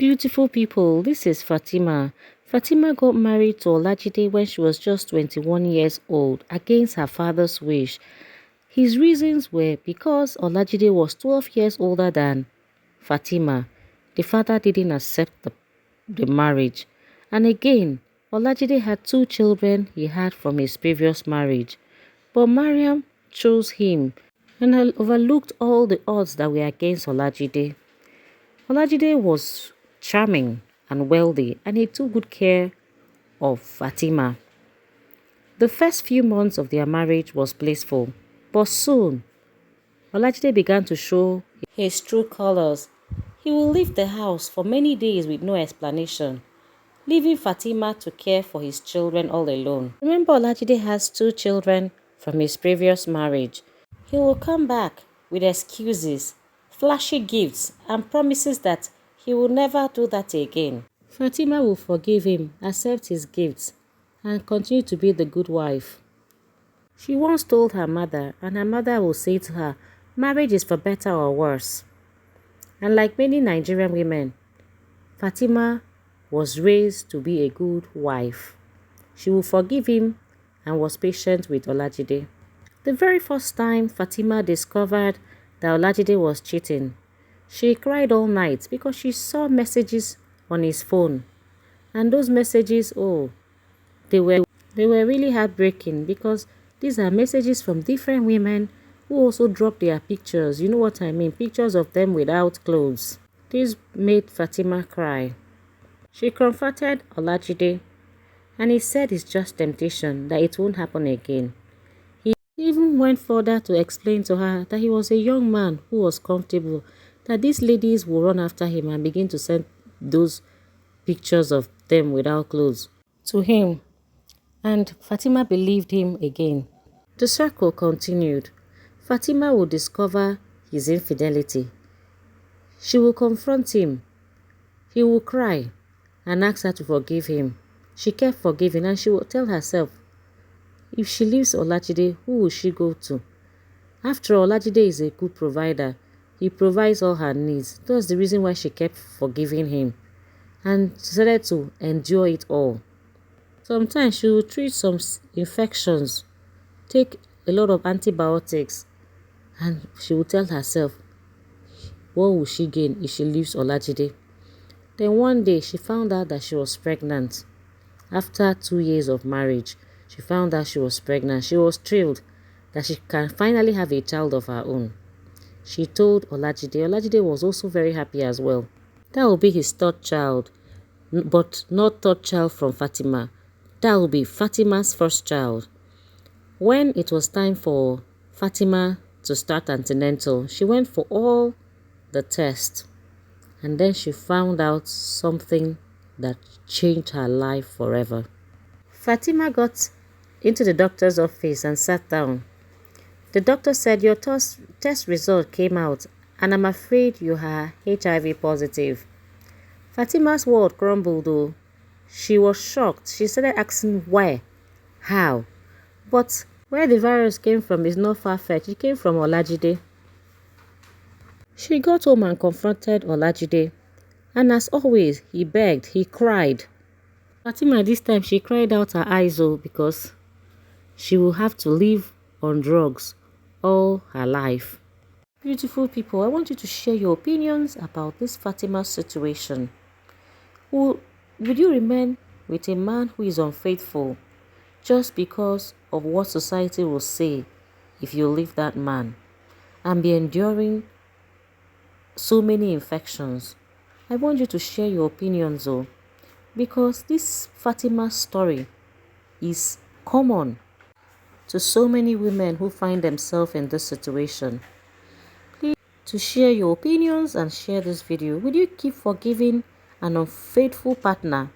Beautiful people, this is Fatima. Fatima got married to Olajide when she was just 21 years old against her father's wish. His reasons were because Olajide was 12 years older than Fatima. The father didn't accept the marriage. And again, Olajide had two children he had from his previous marriage. But Mariam chose him and overlooked all the odds that were against Olajide. Olajide was charming and wealthy, and he took good care of Fatima. The first few months of their marriage was blissful, but soon Olajide began to show his true colors. He would leave the house for many days with no explanation, leaving Fatima to care for his children all alone. Remember, Olajide has two children from his previous marriage. He will come back with excuses, flashy gifts, and promises that he will never do that again. Fatima will forgive him, accept his gifts, and continue to be the good wife. She once told her mother, and her mother will say to her, marriage is for better or worse. And like many Nigerian women, Fatima was raised to be a good wife. She will forgive him and was patient with Olajide. The very first time Fatima discovered that Olajide was cheating, she cried all night because she saw messages on his phone. And those messages, they were really heartbreaking because these are messages from different women who also dropped their pictures. You know what I mean? Pictures of them without clothes. This made Fatima cry. She confronted Olajide, and he said it's just temptation, that it won't happen again. He even went further to explain to her that he was a young man who was comfortable, that these ladies will run after him and begin to send those pictures of them without clothes to him. And Fatima believed him again. The circle continued. Fatima would discover his infidelity. She will confront him. He will cry and ask her to forgive him. She kept forgiving, and she would tell herself, if she leaves Olajide, who will she go to? After all, Olajide is a good provider. He provides all her needs. That's the reason why she kept forgiving him and decided to endure it all. Sometimes she will treat some infections, take a lot of antibiotics, and she will tell herself, what will she gain if she leaves Olajide? Then one day she found out that she was pregnant. After 2 years of marriage, she found out she was pregnant. She was thrilled that she can finally have a child of her own. She told Olajide. Olajide was also very happy as well. That will be his third child, but not third child from Fatima. That will be Fatima's first child. When it was time for Fatima to start antenatal, she went for all the tests, and then she found out something that changed her life forever. Fatima got into the doctor's office and sat down. The doctor said, your test result came out and I'm afraid you are HIV positive. Fatima's world crumbled though. She was shocked. She started asking why, how. But where the virus came from is not far-fetched. It came from Olajide. She got home and confronted Olajide. And as always, he begged, he cried. Fatima this time, she cried out her eyes because she will have to live on drugs all her life. Beautiful people, I want you to share your opinions about this Fatima situation. Would you remain with a man who is unfaithful just because of what society will say if you leave that man and be enduring so many infections? I want you to share your opinions because this Fatima story is common to so many women who find themselves in this situation. Please to share your opinions and share this video. Will you keep forgiving an unfaithful partner